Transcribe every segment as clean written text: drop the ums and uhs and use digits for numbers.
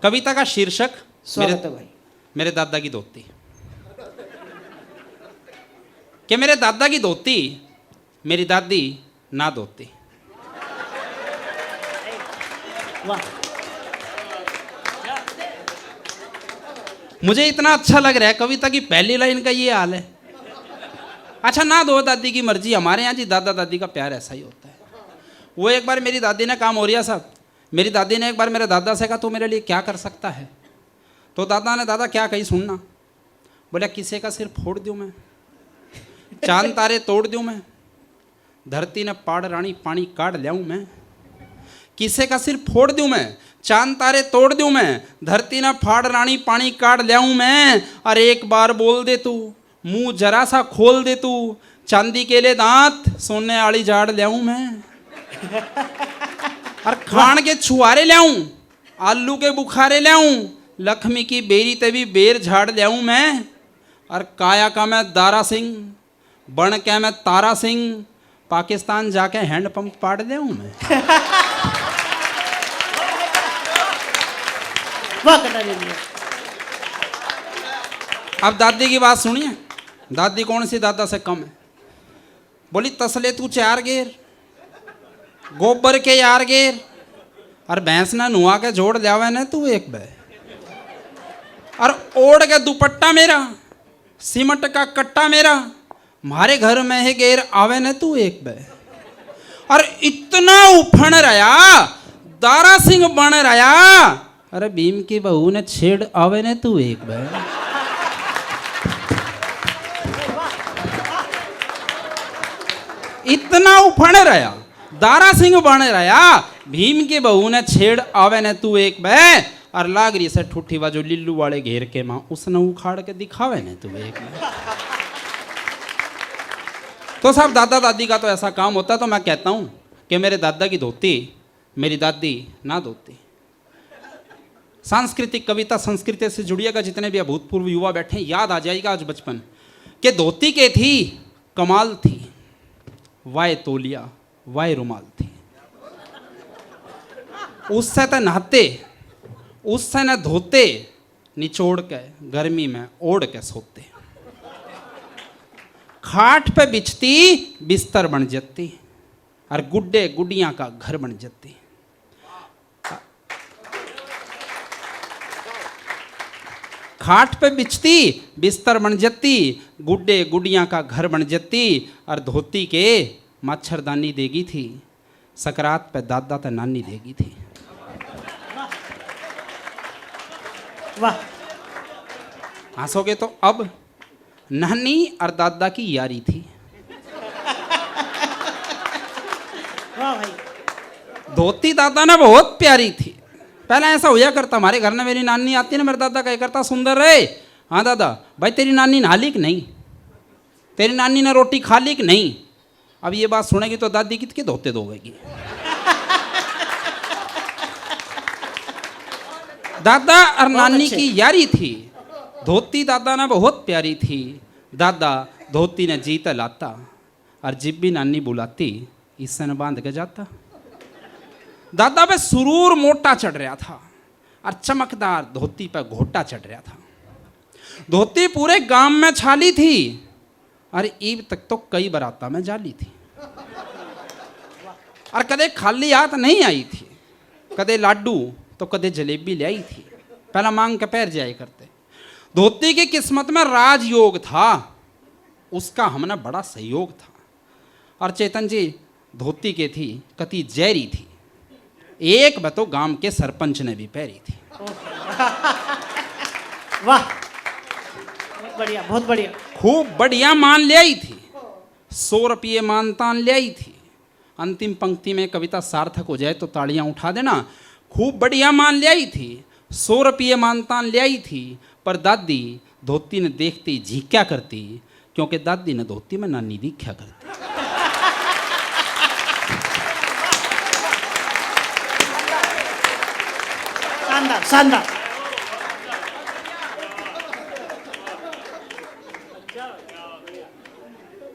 कविता का शीर्षक स्वागत है भाई। मेरे दादा की धोती। कि मेरे दादा की धोती मेरी दादी ना धोती। वाह, मुझे इतना अच्छा लग रहा है कविता की पहली लाइन का ये हाल है। अच्छा ना दो दादी की मर्जी, हमारे यहाँ जी दादा दादी का प्यार ऐसा ही होता है। वो एक बार मेरी दादी ने काम हो रिया साहब, मेरी दादी ने एक बार मेरे दादा से कहा तू मेरे लिए क्या कर सकता है। तो दादा क्या कही सुनना। बोला किसी का सिर फोड़ दूं मैं, चांद तारे तोड़ दूं मैं, धरती ने पाड़ रानी पानी काट लियाऊं मैं। किसे का सिर फोड़ दूं मैं, चांद तारे तोड़ दूं मैं, धरती ने फाड़ रानी पानी काट लियाऊं मैं। और एक बार बोल दे तू, मुंह जरा सा खोल दे तू, चांदी के लिए दांत सोने वाली झाड़ लियाऊं मैं। और खान के छुआरे लियाऊं, आलू के बुखारे लियाऊं, लक्ष्मी की बेरी तभी बेर झाड़ लियाऊं मैं। और काया का मैं दारा सिंह, बन के मैं तारा सिंह, पाकिस्तान जाके हैंडपंप पाड़ लियाऊं मैं। वाह कटा दे दिया। अब दादी की बात सुनिए। दादी कौन सी दादा से कम है। बोली तसले तू 4 गेर, गोबर के यार गेर, और भैंस ने नुआ के जोड़ लियावे ने तू एक बे। और ओढ़ के दुपट्टा मेरा, सीमट का कट्टा मेरा, मारे घर में है गेर आवे ने तू एक बे। और इतना उफण रहा, दारा सिंह बन रहा, अरे भीम की बहू ने छेड़ आवे ने तू एक बे। इतना उफण रहा, दारा सिंह बन रहा, भीम की बहू ने छेड़ आवे ने तू एक बे। और लागरी से ठुठी जो लिल्लू वाले घेर के मां उसने उखाड़ के दिखावे ने तू एक बे। तो साहब दादा दादी का तो ऐसा काम होता है। तो मैं कहता हूं कि मेरे दादा की धोती मेरी दादी ना धोती। सांस्कृतिक कविता संस्कृति से जुड़िएगा। जितने भी अभूतपूर्व युवा बैठे हैं, याद आ जाएगा आज बचपन के धोती के थी कमाल थी, वाय तोलिया वाय रुमाल थी। उससे तो नहाते, उससे न धोते, निचोड़ के गर्मी में ओढ़ के सोते। खाट पे बिछती बिस्तर बन जाती, और गुड्डे गुड्डियां का घर बन जाती। खाट पे बिछती बिस्तर बन जाती, गुड्डे गुड्डियां का घर बन जाती। और धोती के मच्छरदानी देगी थी, सकरात पे दादा तो नानी देगी थी। वाह, हंसोगे तो अब नानी और दादा की यारी थी। वाह भाई। धोती दादा ने बहुत प्यारी थी। पहले ऐसा होया करता, हमारे घर में मेरी नानी आती ना, मेरा दादा कह करता सुंदर रे, हाँ दादा भाई तेरी नानी नहा ली कि नहीं, तेरी नानी ने रोटी खा ली कि नहीं। अब ये बात सुनेगी तो दादी कितके धोते धोएगी। दादा और नानी की यारी थी। धोती दादा ने बहुत प्यारी थी। दादा धोती ने जीत लाता, और जिब भी नानी बुलाती इससे न बांध के जाता। दादा पे सुरूर मोटा चढ़ रहा था, और चमकदार धोती पे घोटा चढ़ रहा था। धोती पूरे गांव में छाली थी, और ईब तक तो कई बराता में जाली थी। और कदे खाली हाथ नहीं आई थी, कदे लाडू तो कदे जलेबी ले आई थी। पहला मांग के पैर जाए करते। धोती की किस्मत में राजयोग था, उसका हमने बड़ा सहयोग था। और चेतन जी धोती के थी कति जैरी थी, एक बतो गांव के सरपंच ने भी पैरी थी। वाह, बहुत बढ़िया, बहुत बढ़िया। खूब बढ़िया मान ले आई थी, 100 रुपये मानतान ले आई थी। अंतिम पंक्ति में कविता सार्थक हो जाए तो तालियां उठा देना। खूब बढ़िया मान ले आई थी, 100 रुपये मानतान ले आई थी। पर दादी धोती ने देखती झीक्या करती, क्योंकि दादी ने धोती में नानी दिखा करती। शानदार शानदार।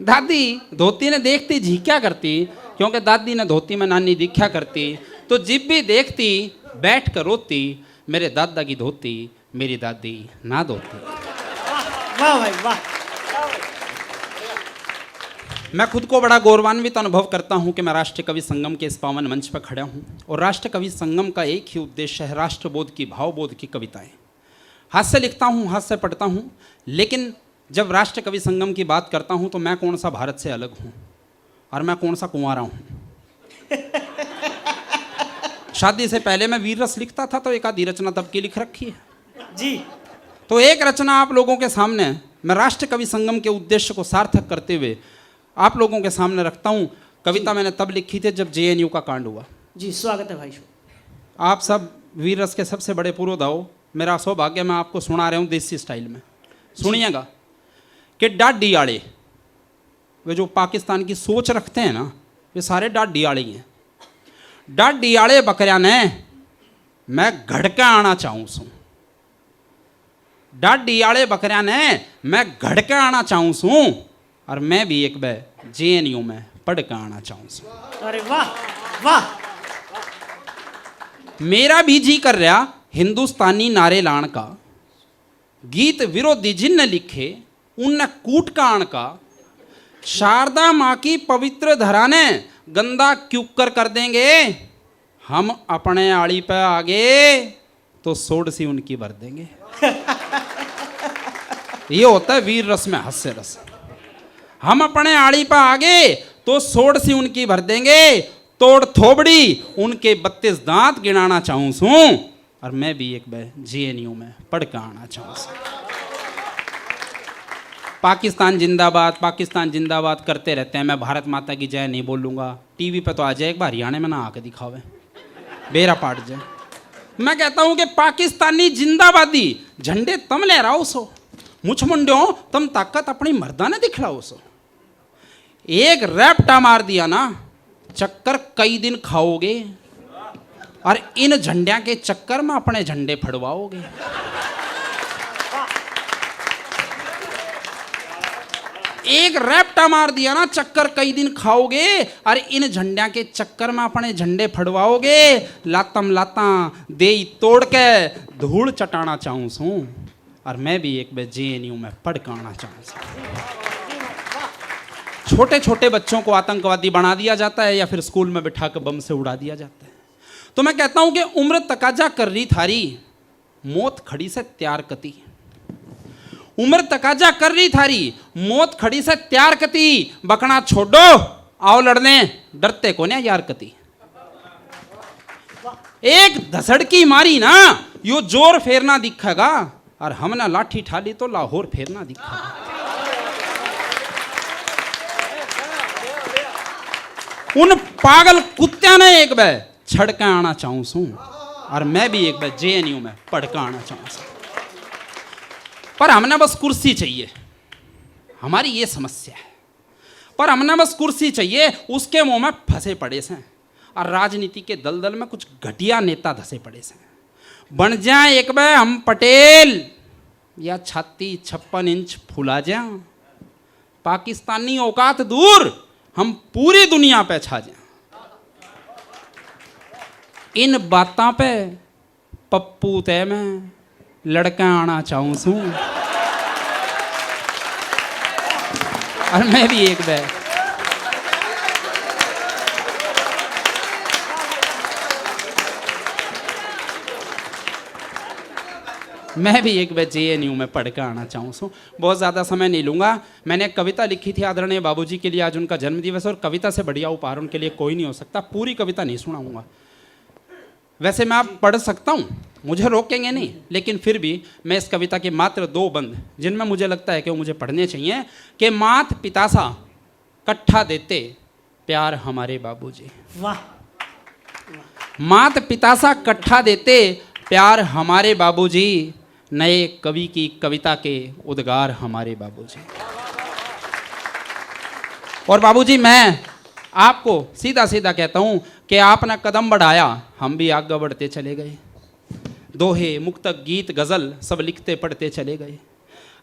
दादी धोती ने देखती झीक्या करती, क्योंकि दादी ने धोती में नानी दिखा करती। तो जिब भी देखती बैठ कर रोती, मेरे दादा की धोती मेरी दादी ना धोती। वाह भाई वाह। मैं खुद को बड़ा गौरवान्वित अनुभव करता हूं कि मैं राष्ट्रीय कवि संगम के इस पावन मंच पर खड़ा हूं। और राष्ट्रीय कवि संगम का एक ही उद्देश्य है, राष्ट्रबोध की, भावबोध की कविताएं। हाथ से लिखता हूं, हाथ से पढ़ता हूं, लेकिन जब राष्ट्रीय कवि संगम की बात करता हूं तो मैं कौन सा भारत से अलग हूं और मैं कौन सा कुंवारा हूं। शादी से पहले मैं वीर रस लिखता था तो एक आधी रचना तब की लिख रखी है जी। तो एक रचना आप लोगों के सामने मैं राष्ट्रीय कवि संगम के उद्देश्य को सार्थक करते हुए आप लोगों के सामने रखता हूं। कविता मैंने तब लिखी थी जब जेएनयू का कांड हुआ। जी स्वागत है भाई। आप सब वीर रस के सबसे बड़े पुरोधा हो, मेरा सौभाग्य, मैं आपको सुना रहा हूं देसी स्टाइल में। सुनिएगा कि डाडी आड़े, वे जो पाकिस्तान की सोच रखते हैं ना, वे सारे डाडी आड़े हैं। डाडी आड़े बकरिया ने मैं घड़का आना चाहूँ सू। डाडी आड़े बकरिया ने मैं घड़का आना चाहूँ सू और मैं भी एक बार जेएनयू में पढ़ के आना चाहूँ सू। अरे वाह वाह। मेरा भी जी कर रहा हिंदुस्तानी नारे लाण का, गीत विरोधी जिन लिखे उन कूट का आण का। शारदा माँ की पवित्र धरा ने गंदा क्यूकर कर देंगे, हम अपने आड़ी पे आगे तो सोड सी उनकी भर देंगे। ये होता है वीर रस में हास्य रस। हम अपने आड़ी पे आगे तो सोड सी उनकी भर देंगे, तोड़ थोबड़ी उनके 32 दांत गिनाना चाहूँ सू और मैं भी एक बार जेएनयू में पढ़ के आना चाहूँ सू। पाकिस्तान जिंदाबाद करते रहते हैं, मैं भारत माता की जय नहीं बोलूँगा। टीवी पे तो आ जाए एक बार हरियाणा में ना आके दिखावे, बेरा पाट जाए। मैं कहता हूँ कि पाकिस्तानी जिंदाबादी झंडे तम लहराओ सो, मुछ मुंड्यो तम ताकत अपनी मर्दाने दिखलाओ सो। एक रैप्टा मार दिया ना, चक्कर कई दिन खाओगे और इन झंडिया के चक्कर में अपने झंडे फड़वाओगे। एक रैप्टा मार दिया ना, चक्कर कई दिन खाओगे और इन झंडिया के चक्कर में अपने झंडे फड़वाओगे। लातम लाता दे तोड़ के धूल चटाना चाहूँ सू और मैं भी एक बार जेएनयू में पढ़ के आना चाहूँ सू। छोटे छोटे बच्चों को आतंकवादी बना दिया जाता है या फिर स्कूल में बिठा कर बम से उड़ा दिया जाता है। तो मैं कहता हूं कि उम्र तकाजा कर रही थारी, मौत खड़ी से त्यार कती। उम्र तकाजा कर रही थारी, मौत खड़ी से त्यार कती। बकना छोड़ो आओ लड़ने, डरते को यार कती। एक धसड़ की मारी ना, यो जोर फेरना दिखेगा और हमने लाठी ठाली तो लाहौर फेरना दिखेगा। उन पागल कुत्त्या ने एक बार छड़का आना चाहूँ सू और मैं भी एक बार जेएनयू में पढ़का आना चाहूँ सू। पर हमने बस कुर्सी चाहिए, हमारी ये समस्या है। पर हमने बस कुर्सी चाहिए, उसके मुंह में फंसे पड़े से और राजनीति के दलदल में कुछ घटिया नेता धसे पड़े से। बन जाए एक बार हम पटेल या छाती 56 इंच फुला जाए, पाकिस्तानी औकात दूर हम पूरी दुनिया पे छा जाएं। इन बातों पे पप्पू ते मैं लड़का आना चाहूँ सू और मैं भी एक बार जेएनयू में पढ़ के आना चाहूँ सो। बहुत ज़्यादा समय नहीं लूँगा। मैंने एक कविता लिखी थी आदरणीय बाबूजी के लिए, आज उनका जन्मदिवस, और कविता से बढ़िया उपहार उनके लिए कोई नहीं हो सकता। पूरी कविता नहीं सुनाऊँगा, वैसे मैं आप पढ़ सकता हूँ, मुझे रोकेंगे नहीं, लेकिन फिर भी मैं इस कविता के मात्र 2 बंद जिनमें मुझे लगता है कि वो मुझे पढ़ने चाहिए कि मात पिता सा कट्ठा देते प्यार हमारे बाबूजी। वाह। मात पिता सा कट्ठा देते प्यार हमारे बाबूजी, नए कवि की कविता के उद्गार हमारे बाबूजी। और बाबूजी मैं आपको सीधा सीधा कहता हूं कि आपने कदम बढ़ाया, हम भी आगे बढ़ते चले गए। दोहे, मुक्तक, गीत, गज़ल सब लिखते पढ़ते चले गए।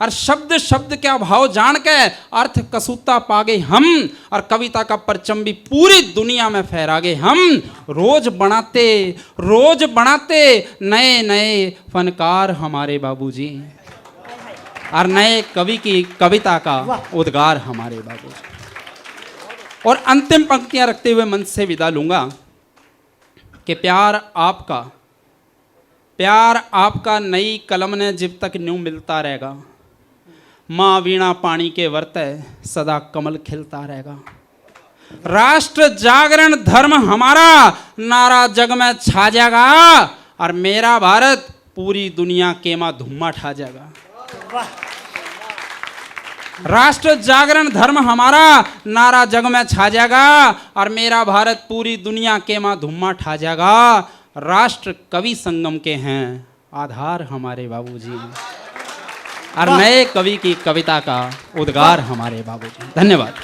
और शब्द शब्द क्या भाव जान के अर्थ कसूता पागे हम, और कविता का परचम भी पूरी दुनिया में फहरागे हम। रोज बनाते नए नए फनकार हमारे बाबूजी, और नए कवि की कविता का उद्गार हमारे बाबूजी। और अंतिम पंक्तियां रखते हुए मंच से विदा लूंगा कि प्यार आपका नई कलम ने जब तक न्यू मिलता रहेगा, माँ वीणा पानी के वर्ते सदा कमल खिलता रहेगा। राष्ट्र जागरण धर्म हमारा नारा जग में छा जाएगा, और मेरा भारत पूरी दुनिया के माँ धुम्मा ठा जाएगा। राष्ट्र जागरण धर्म हमारा नारा जग में छा जाएगा, और मेरा भारत पूरी दुनिया के माँ धुम्मा ठा जाएगा। राष्ट्र कवि संगम के हैं आधार हमारे बाबूजी, और नए कवि की कविता का उद्गार हमारे बाबूजी। धन्यवाद।